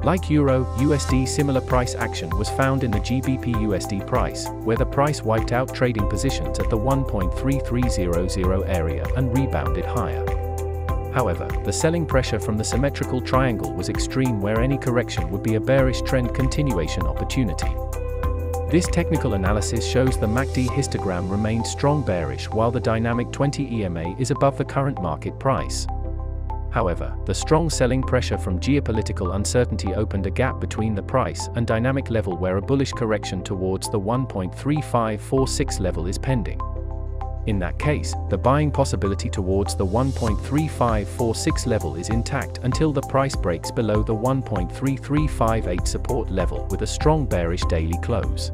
Like Euro, USD, similar price action was found in the GBPUSD price, where the price wiped out trading positions at the 1.3300 area and rebounded higher. However, the selling pressure from the symmetrical triangle was extreme, where any correction would be a bearish trend continuation opportunity. This technical analysis shows the MACD histogram remained strong bearish, while the dynamic 20 EMA is above the current market price. However, the strong selling pressure from geopolitical uncertainty opened a gap between the price and dynamic level, where a bullish correction towards the 1.3546 level is pending. In that case, the buying possibility towards the 1.3546 level is intact until the price breaks below the 1.3358 support level with a strong bearish daily close.